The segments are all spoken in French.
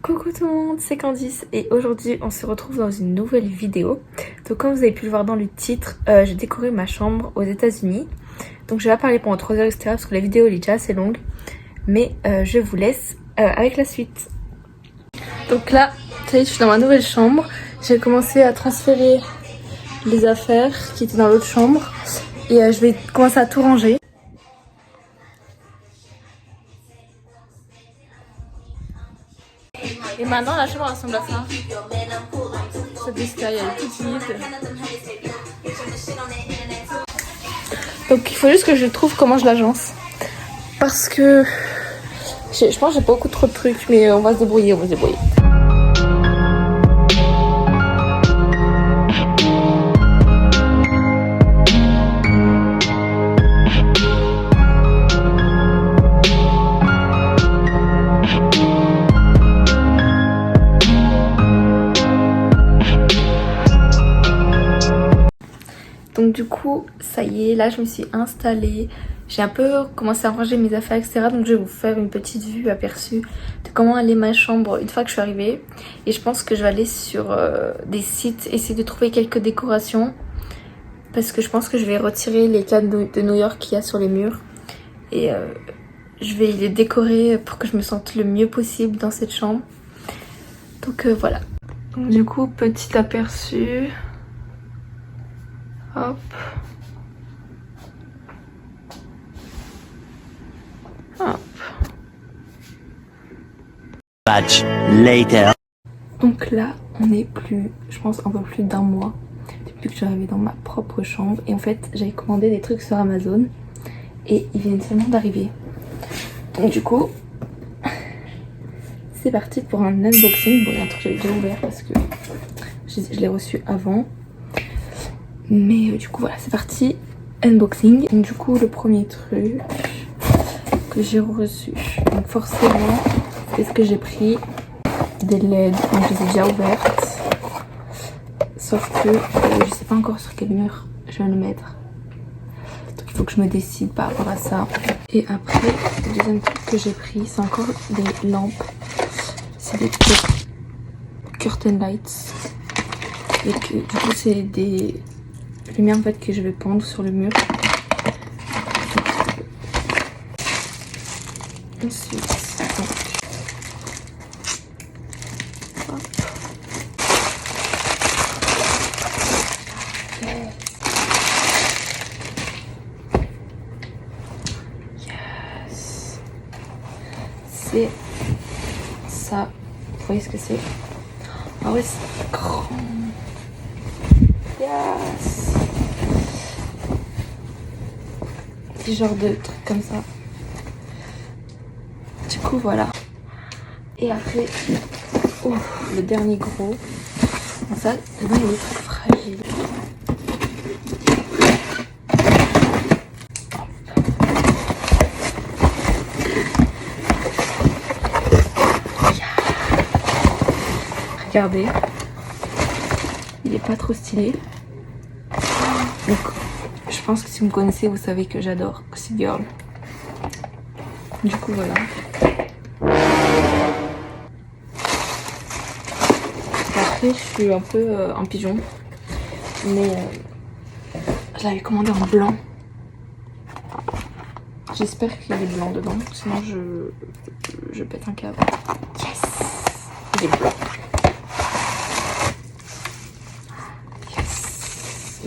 Coucou tout le monde, c'est Candice et aujourd'hui on se retrouve dans une nouvelle vidéo. Donc comme vous avez pu le voir dans le titre, j'ai décoré ma chambre aux États-Unis. Donc je vais pas parler pendant 3 heures etc parce que la vidéo elle est déjà assez longue. Mais je vous laisse avec la suite. Donc là, ça y est, je suis dans ma nouvelle chambre. J'ai commencé à transférer les affaires qui étaient dans l'autre chambre. Et je vais commencer à tout ranger. Et maintenant la chambre ressemble à ça. Cette escalier elle est toute vide. Donc il faut juste que je trouve comment je l'agence. Parce que je pense que j'ai pas beaucoup trop de trucs, mais on va se débrouiller, on va se débrouiller. Donc du coup, ça y est, là je me suis installée. J'ai un peu commencé à ranger mes affaires, etc. Donc je vais vous faire une petite vue aperçue de comment elle est ma chambre une fois que je suis arrivée. Et je pense que je vais aller sur des sites, essayer de trouver quelques décorations. Parce que je pense que je vais retirer les cadres de New York qu'il y a sur les murs. Et je vais les décorer pour que je me sente le mieux possible dans cette chambre. Donc voilà. Donc, du coup, petit aperçu. Hop. Hop. Much later. Donc là, on est plus, je pense, un peu plus d'un mois depuis que je suis arrivée dans ma propre chambre. Et en fait, j'avais commandé des trucs sur Amazon et ils viennent seulement d'arriver. Donc du coup, c'est parti pour un unboxing. Bon, il y a un truc que j'avais déjà ouvert parce que je l'ai reçu avant. Mais du coup, voilà, c'est parti. Unboxing. Donc du coup, le premier truc que j'ai reçu. Donc forcément, c'est ce que j'ai pris. Des LED, donc je les ai déjà ouvertes. Sauf que je sais pas encore sur quel mur je vais le mettre. Donc il faut que je me décide par rapport à ça. Et après, le deuxième truc que j'ai pris, c'est encore des lampes. C'est des curtain lights. Et que du coup, c'est des lumières en fait que je vais pendre sur le mur. Ensuite, donc, hop. Yes. C'est ça. Vous voyez ce que c'est? Ah ouais, c'est grand. Yes. Petit genre de truc comme ça. Du coup voilà. Et après, oh, le dernier gros. Ça, dedans il y a des trucs fragiles. Regardez. Il est pas trop stylé. Donc, je pense que si vous me connaissez, vous savez que j'adore Gossip Girl. Du coup, voilà. Après, je suis un peu un pigeon. Mais je l'avais commandé en blanc. J'espère qu'il est blanc dedans. Sinon, je pète un câble. Yes! Il est blanc.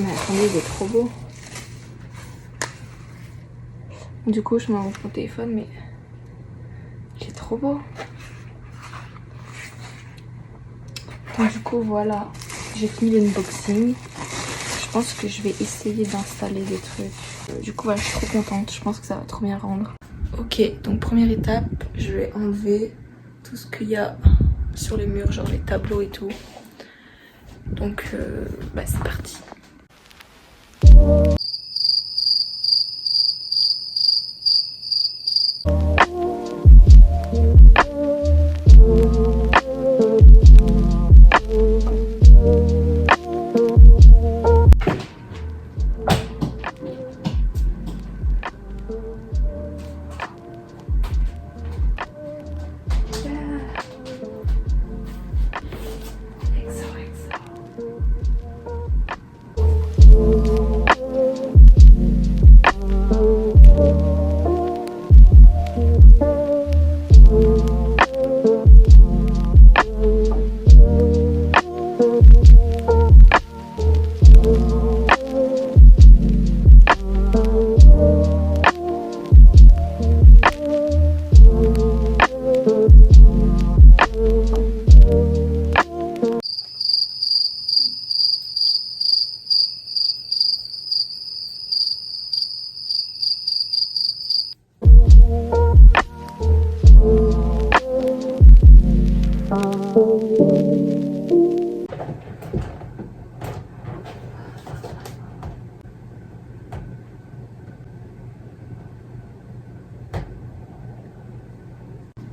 Mais attendez, il est trop beau. Du coup, je m'envoie mon téléphone, mais il est trop beau. Donc du coup, voilà, j'ai fini l'unboxing. Je pense que je vais essayer d'installer des trucs. Du coup, voilà, je suis trop contente. Je pense que ça va trop bien rendre. Ok, donc première étape, je vais enlever tout ce qu'il y a sur les murs, genre les tableaux et tout. Donc, bah, c'est parti.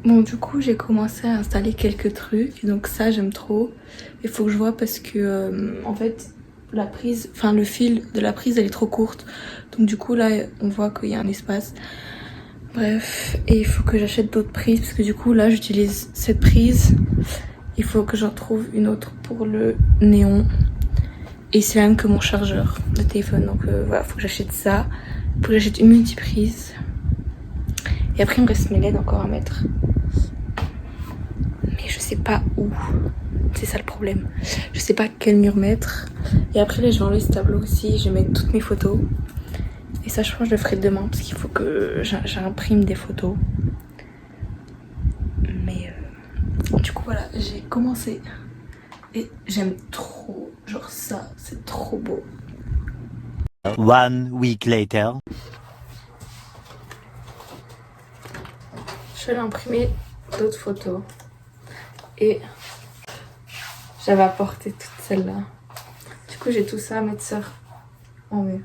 Bon, du coup j'ai commencé à installer quelques trucs, donc ça j'aime trop. Il faut que je vois parce que en fait la prise, enfin le fil de la prise elle est trop courte, donc du coup là on voit qu'il y a un espace. Bref, et il faut que j'achète d'autres prises parce que du coup là j'utilise cette prise. Il faut que j'en trouve une autre pour le néon. Et c'est la même que mon chargeur de téléphone, donc voilà, faut que j'achète ça. Faut que j'achète une multiprise. Et après il me reste mes LED encore à mettre. Mais je sais pas où. C'est ça le problème. Je sais pas quel mur mettre. Et après là je vais enlever ce tableau aussi. Je vais mettre toutes mes photos. Et ça je pense que je le ferai demain parce qu'il faut que j'imprime des photos. Mais du coup voilà, j'ai commencé. Et j'aime trop. Genre ça, c'est trop beau. 1 week later. Je vais imprimer d'autres photos. Et j'avais apporté toutes celles-là. Du coup, j'ai tout ça à mettre ça en mur.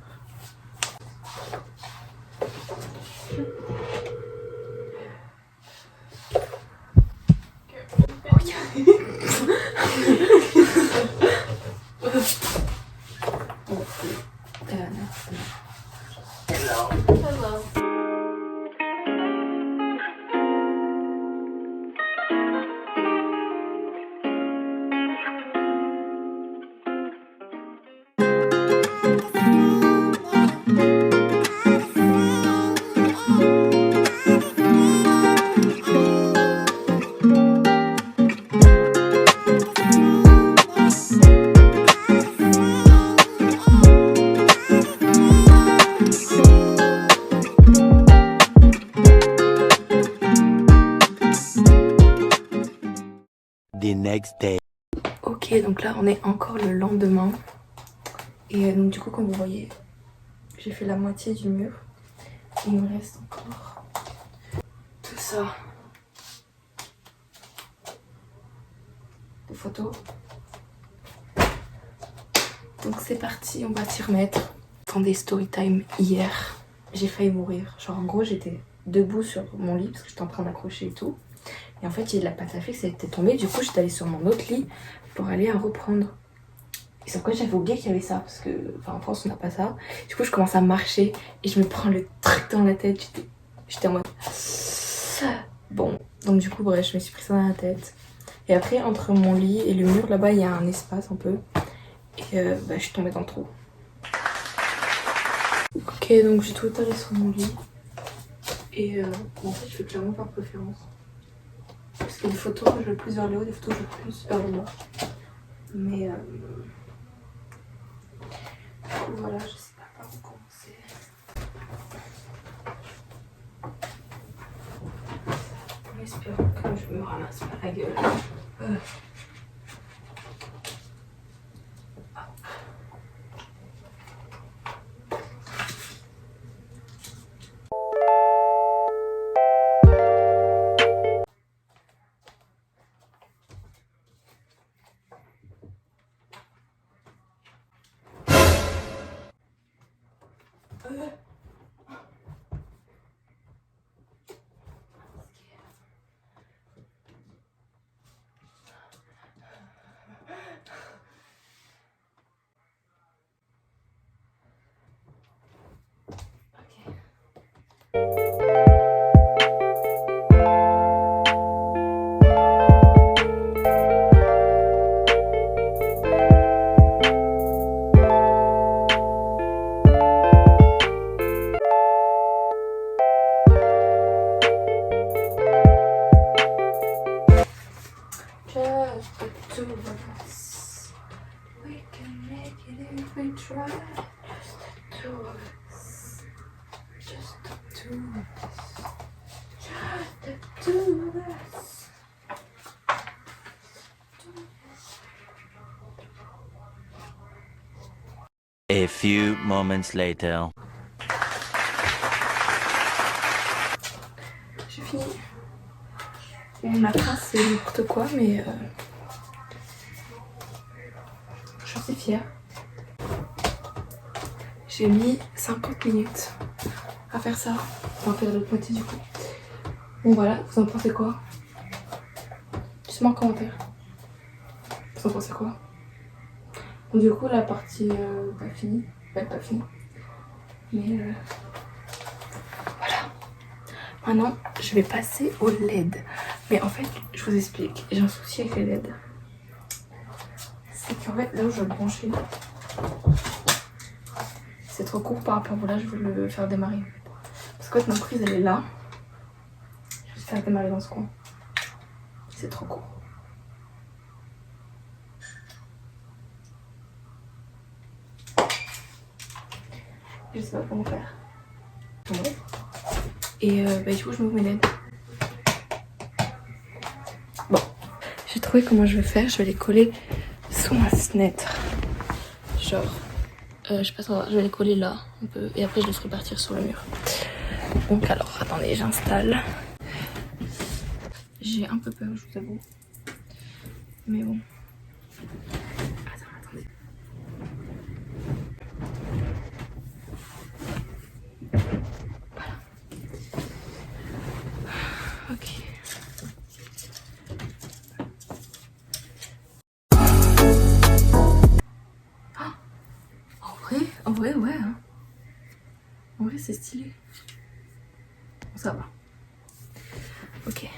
The next day. Ok, donc là on est encore le lendemain. Et donc du coup comme vous voyez, j'ai fait la moitié du mur. Il me reste encore tout ça. Des photos. Donc c'est parti, on va s'y remettre. Attendez, story time hier. J'ai failli mourir. Genre en gros j'étais debout sur mon lit parce que j'étais en train d'accrocher et tout. Et en fait il y a de la pâte à fixe, elle était tombée. Du coup j'étais allée sur mon autre lit pour aller à reprendre. Et sauf que j'avais oublié qu'il y avait ça parce que enfin, en France on n'a pas ça. Du coup je commence à marcher et je me prends le truc dans la tête. J'étais en mode bon, donc du coup bref je me suis pris ça dans la tête. Et après entre mon lit et le mur là-bas il y a un espace un peu. Et bah, je suis tombée dans le trou. Ok, donc j'ai tout étalé sur mon lit. Et en fait je fais clairement par préférence. Parce qu'il y a des photos que je veux plus vers le haut, des photos que je veux plus vers le bas. Mais voilà, je sais pas par où commencer. En espérant que je me ramasse pas la gueule. we try just to do this. Just to do this. Just to do this. A few moments later. J'ai fini. Bon, la fin c'est n'importe quoi, mais j'en suis fière. J'ai mis 50 minutes à faire ça. On va faire l'autre moitié du coup. Bon voilà, vous en pensez quoi? Dites-moi en commentaire. Vous en pensez quoi? Bon, du coup la partie pas finie. Pas finie. Mais voilà. Maintenant je vais passer au LED. Mais en fait je vous explique. J'ai un souci avec les LED. C'est qu'en fait là où je vais le brancher, c'est trop court par rapport à là je veux le faire démarrer. Parce que ma prise elle est là. Je vais faire démarrer dans ce coin. C'est trop court. Je sais pas comment faire. Ouais. Et du coup je m'ouvre mes LED. Bon. J'ai trouvé comment je vais faire. Je vais les coller sous ma fenêtre. Genre, je sais pas si on va voir. Je vais les coller là un peu. Et après je les ferai partir sur le mur. Donc alors, attendez, j'installe. J'ai un peu peur, je vous avoue. Mais bon. Attendez. Voilà. Ok. Ah, en vrai, ouais. Hein. En vrai, c'est stylé. Bon, ça va. Ok.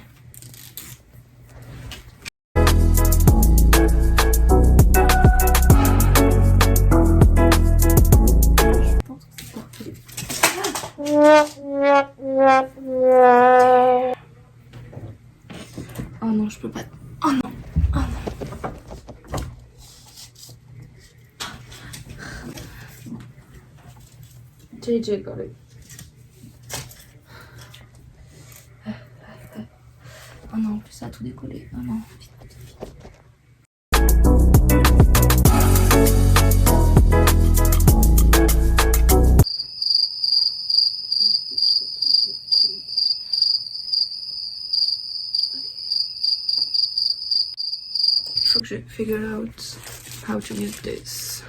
Oh non, je peux pas. Oh non. Oh non. JJ got it. Oh non, en plus ça a tout décollé. Oh non, vite. Il faut que je figure out how to use this.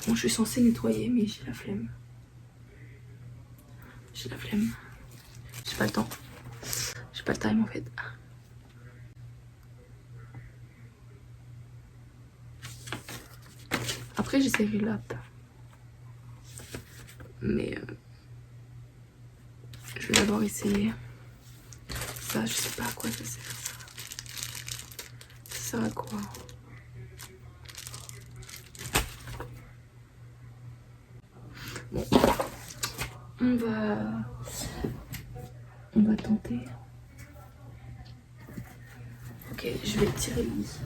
Bon, je suis censée nettoyer, mais j'ai la flemme. J'ai la flemme. J'ai pas le temps. J'ai pas le time en fait. Après, j'essaierai l'app. Mais je vais d'abord essayer. Ça, je sais pas à quoi ça sert. Ça sert à quoi? Bon, on va tenter. Ok, je vais tirer le lit.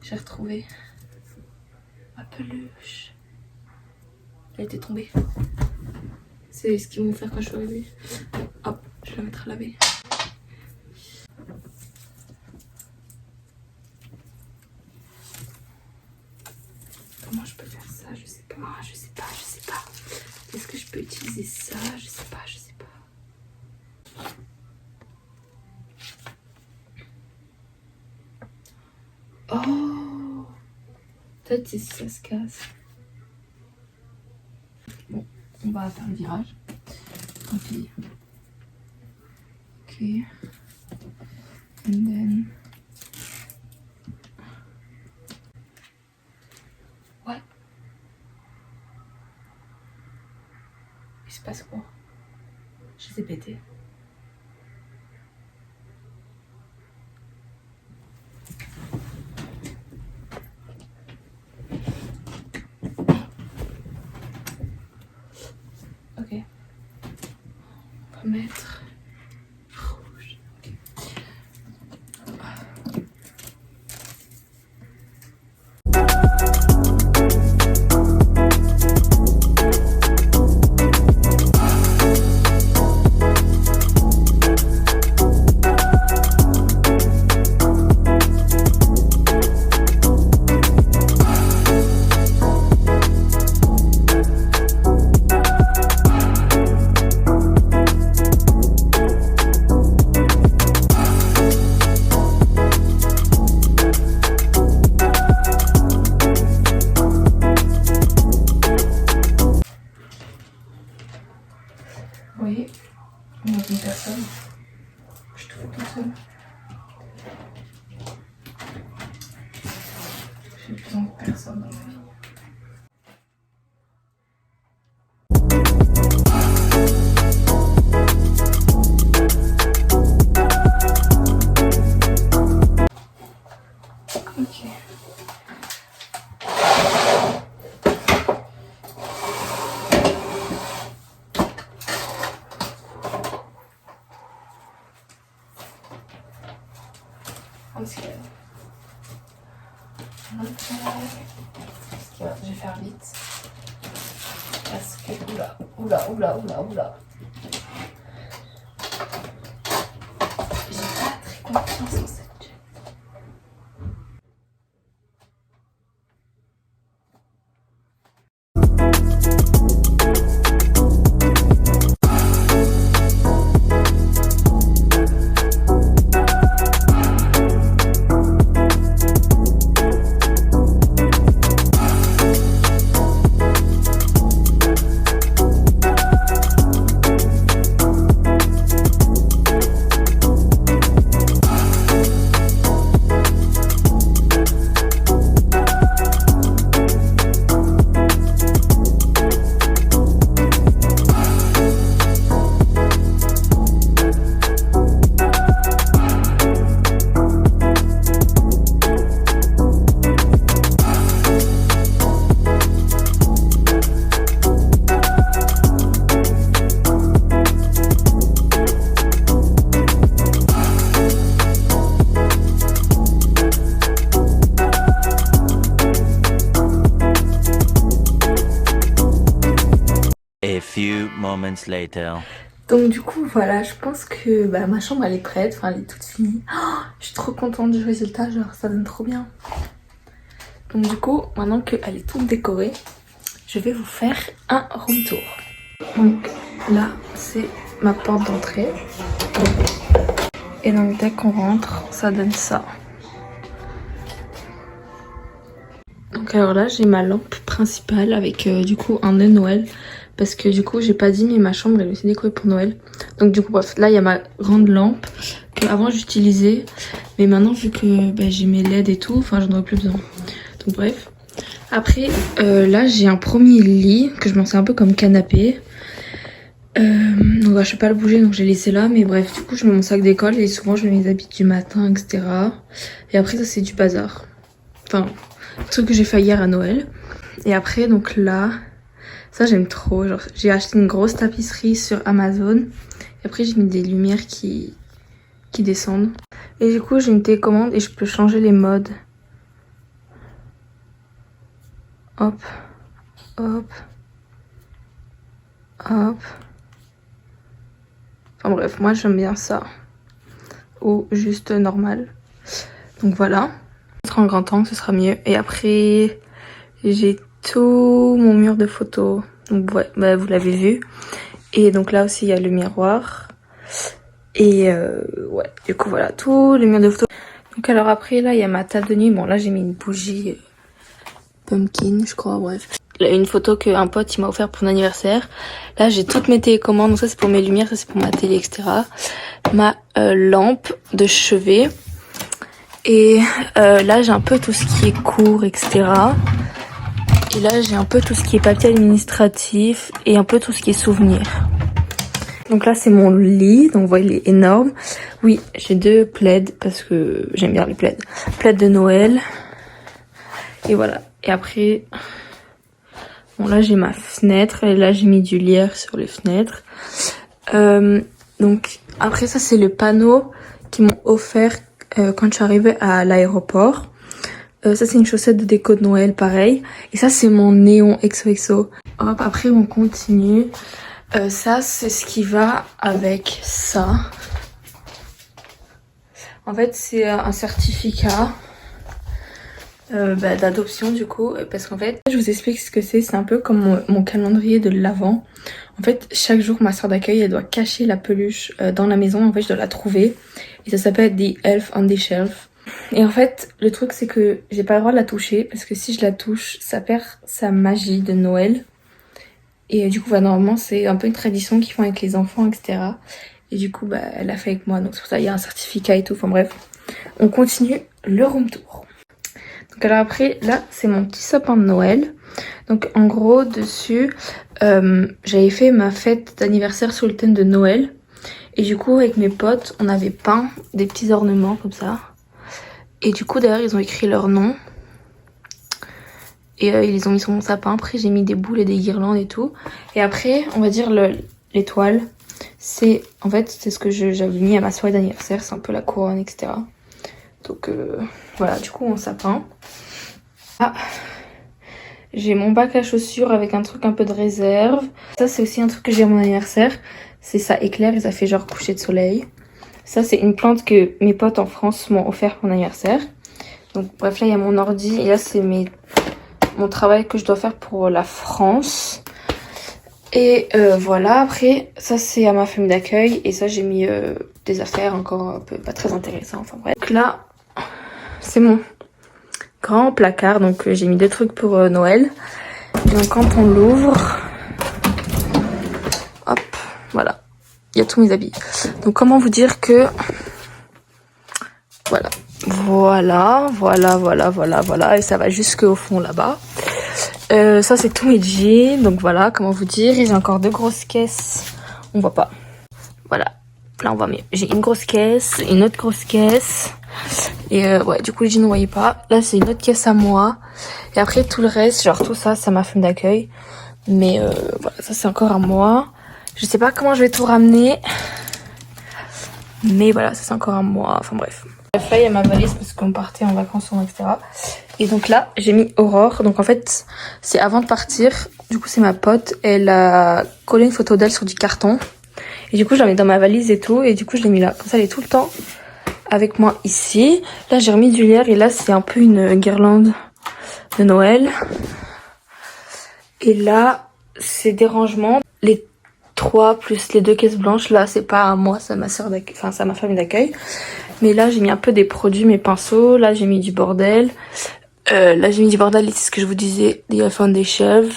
J'ai retrouvé ma peluche. Elle était tombée. C'est ce qu'ils vont faire quand je suis arrivée. Hop, je vais la mettre à laver. Comment je peux faire ça? Je sais pas. Est-ce que je peux utiliser ça? Je sais pas. Oh! Peut-être si ça se casse. Bon, on va faire le virage. Tant pis. Ok. And then... What? Il se passe quoi? Je les ai pétés. mettre rouge. Okay. Vous voyez, on n'a qu'une personne. Je te fais toute seule. J'ai besoin de personne dans ma vie. Ok. Je vais faire vite. Parce que oula. J'ai pas très confiance en cette chaîne. A few moments later. Donc du coup voilà, je pense que ma chambre elle est prête, enfin elle est toute finie. Oh, je suis trop contente du résultat, genre ça donne trop bien. Donc du coup, maintenant qu'elle est toute décorée, je vais vous faire un room tour. Donc là, c'est ma porte d'entrée. Et donc dès qu'on rentre, ça donne ça. Donc alors là, j'ai ma lampe principale avec du coup un nœud Noël. Parce que du coup, j'ai pas dit, mais ma chambre elle est aussi décorée pour Noël. Donc du coup, bref, là il y a ma grande lampe que avant j'utilisais. Mais maintenant, vu que j'ai mes LED et tout, enfin j'en aurais plus besoin. Donc bref. Après, là j'ai un premier lit que je m'en sers un peu comme canapé. Donc je vais pas le bouger, donc j'ai laissé là. Mais bref, du coup je mets mon sac d'école et souvent je mets mes habits du matin, etc. Et après ça c'est du bazar. Enfin, le truc que j'ai fait hier à Noël. Et après donc là, ça j'aime trop. Genre j'ai acheté une grosse tapisserie sur Amazon. Et après j'ai mis des lumières qui descendent. Et du coup j'ai une télécommande et je peux changer les modes. Hop, hop, hop. Enfin bref, moi j'aime bien ça. Ou juste normal. Donc voilà. En grand angle, ce sera mieux. Et après, j'ai tout mon mur de photos. Donc ouais, vous l'avez vu. Et donc là aussi, il y a le miroir. Et ouais, du coup voilà, tout le mur de photos. Donc alors après, là, il y a ma table de nuit. Bon, là, j'ai mis une bougie pumpkin, je crois, bref. Là, une photo qu'un pote il m'a offert pour mon anniversaire. Là, j'ai toutes mes télécommandes. Donc ça, c'est pour mes lumières, ça, c'est pour ma télé, etc. Ma lampe de chevet. Et là, j'ai un peu tout ce qui est cours, etc. Et là, j'ai un peu tout ce qui est papier administratif et un peu tout ce qui est souvenirs. Donc là, c'est mon lit. Donc, vous voyez, il est énorme. Oui, j'ai 2 plaids parce que j'aime bien les plaids. Plaids de Noël. Et voilà. Et après, bon là, j'ai ma fenêtre. Et là, j'ai mis du lierre sur les fenêtres. Donc après ça c'est le panneau qu'ils m'ont offert quand je suis arrivée à l'aéroport. Ça c'est une chaussette de déco de Noël pareil. Et ça c'est mon néon XOXO. Hop, après on continue. Ça c'est ce qui va avec ça. En fait c'est un certificat d'adoption du coup, parce qu'en fait je vous explique ce que c'est un peu comme mon calendrier de l'Avent. En fait chaque jour ma soeur d'accueil elle doit cacher la peluche dans la maison, en fait je dois la trouver et ça s'appelle The Elf on the Shelf. Et en fait le truc c'est que j'ai pas le droit de la toucher parce que si je la touche ça perd sa magie de Noël. Et du coup normalement c'est un peu une tradition qu'ils font avec les enfants, etc. Et du coup elle l'a fait avec moi, donc c'est pour ça il y a un certificat et tout, enfin bref. On continue le room tour. Donc alors après, là, c'est mon petit sapin de Noël. Donc en gros, dessus, j'avais fait ma fête d'anniversaire sur le thème de Noël. Et du coup, avec mes potes, on avait peint des petits ornements comme ça. Et du coup, d'ailleurs, ils ont écrit leur nom. Et ils les ont mis sur mon sapin. Après, j'ai mis des boules et des guirlandes et tout. Et après, on va dire l'étoile. C'est, en fait, c'est ce que j'avais mis à ma soirée d'anniversaire. C'est un peu la couronne, etc. Donc voilà, du coup, mon sapin. Ah, j'ai mon bac à chaussures avec un truc un peu de réserve. Ça c'est aussi un truc que j'ai à mon anniversaire. C'est ça éclaire et ça fait genre coucher de soleil. Ça c'est une plante que mes potes en France m'ont offert pour mon anniversaire. Donc bref, là il y a mon ordi et là c'est mon travail que je dois faire pour la France. Et voilà, après ça c'est à ma famille d'accueil et ça j'ai mis des affaires encore un peu pas très intéressantes. Enfin bref. Donc là c'est mon grand placard, donc j'ai mis des trucs pour Noël. Et donc quand on l'ouvre, hop, voilà, il y a tous mes habits. Donc comment vous dire que voilà, et ça va jusqu'au fond là-bas. Ça c'est tous mes jeans, donc voilà, comment vous dire. Et j'ai encore 2 grosses caisses, on voit pas. Voilà, là on voit mieux. J'ai une grosse caisse, une autre grosse caisse. Et ouais, du coup les jeans ne voyaient pas. Là c'est une autre caisse à moi. Et après tout le reste, genre tout ça, c'est ma femme d'accueil. Mais voilà, ça c'est encore à moi. Je sais pas comment je vais tout ramener. Mais voilà, ça c'est encore à moi. Enfin bref. Bref, là il y a ma valise parce qu'on partait en vacances, etc. Et donc là, j'ai mis Aurore. Donc en fait, c'est avant de partir. Du coup, c'est ma pote. Elle a collé une photo d'elle sur du carton. Et du coup, je la mets dans ma valise et tout. Et du coup, je l'ai mis là. Comme ça, elle est tout le temps avec moi ici. Là, j'ai remis du lierre. Et là, c'est un peu une guirlande de Noël. Et là, c'est des rangements. Les 3 plus les 2 caisses blanches. Là, c'est pas à moi, c'est à ma soeur d'accueil. Enfin, c'est à ma famille d'accueil. Mais là, j'ai mis un peu des produits, mes pinceaux. Là, j'ai mis du bordel. Là j'ai mis du bordel, c'est ce que je vous disais, des iPhones, des chèvres.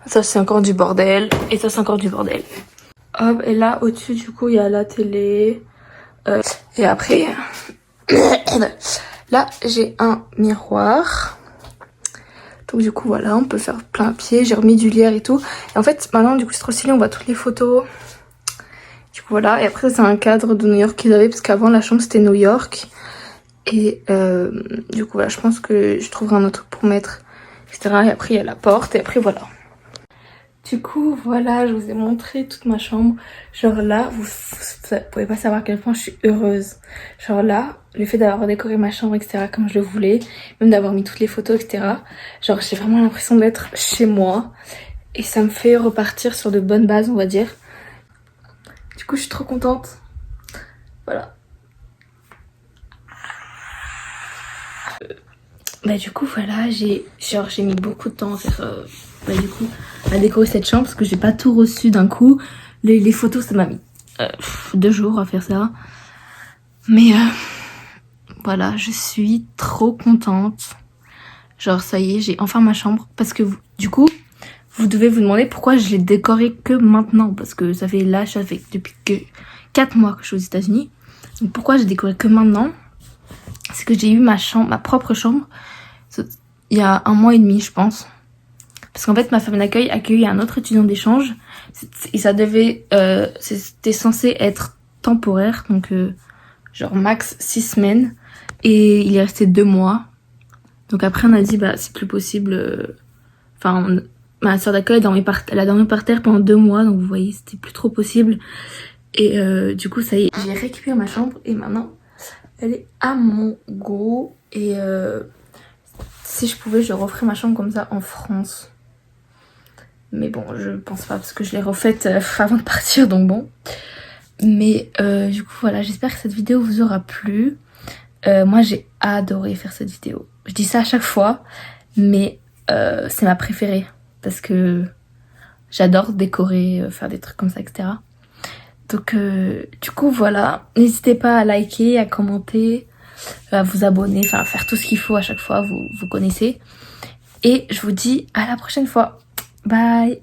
Ça c'est encore du bordel. Et ça c'est encore du bordel. Hop, et là au-dessus du coup il y a la télé. Et après, là j'ai un miroir. Donc du coup voilà, on peut faire plein pied. J'ai remis du lierre et tout. Et en fait maintenant du coup c'est trop stylé, on voit toutes les photos. Du coup voilà, et après c'est un cadre de New York qu'ils avaient, parce qu'avant la chambre c'était New York. Et du coup voilà, je pense que je trouverai un autre truc pour mettre, etc. Et après il y a la porte et après voilà. Du coup voilà, je vous ai montré toute ma chambre. Genre là, vous pouvez pas savoir à quel point je suis heureuse. Genre là, le fait d'avoir décoré ma chambre, etc. comme je le voulais, même d'avoir mis toutes les photos, etc. Genre j'ai vraiment l'impression d'être chez moi. Et ça me fait repartir sur de bonnes bases, on va dire. Du coup je suis trop contente. Voilà. Bah du coup voilà, j'ai mis beaucoup de temps à faire du coup à décorer cette chambre parce que j'ai pas tout reçu d'un coup. Les photos ça m'a mis 2 jours à faire ça. Mais voilà, je suis trop contente. Genre ça y est, j'ai enfin ma chambre. Parce que du coup, vous devez vous demander pourquoi je l'ai décorée que maintenant. Parce que ça fait depuis que 4 mois que je suis aux États-Unis. Donc pourquoi j'ai décoré que maintenant? C'est que j'ai eu ma propre chambre il y a 1 mois et demi je pense. Parce qu'en fait ma femme d'accueil accueillit un autre étudiant d'échange. Et ça devait, c'était censé être temporaire. Donc genre max 6 semaines. Et il est resté 2 mois. Donc après on a dit bah c'est plus possible. Enfin ma soeur d'accueil elle a dormi par terre pendant 2 mois, donc vous voyez c'était plus trop possible. Et du coup ça y est, j'ai récupéré ma chambre et maintenant elle est à mon go. Et si je pouvais je referais ma chambre comme ça en France. Mais bon je pense pas parce que je l'ai refaite avant de partir, donc bon. Mais du coup voilà, j'espère que cette vidéo vous aura plu. Moi j'ai adoré faire cette vidéo. Je dis ça à chaque fois, mais c'est ma préférée parce que j'adore décorer, faire des trucs comme ça, etc. Donc du coup voilà, n'hésitez pas à liker, à commenter, à vous abonner, enfin à faire tout ce qu'il faut à chaque fois, vous connaissez. Et je vous dis à la prochaine fois. Bye!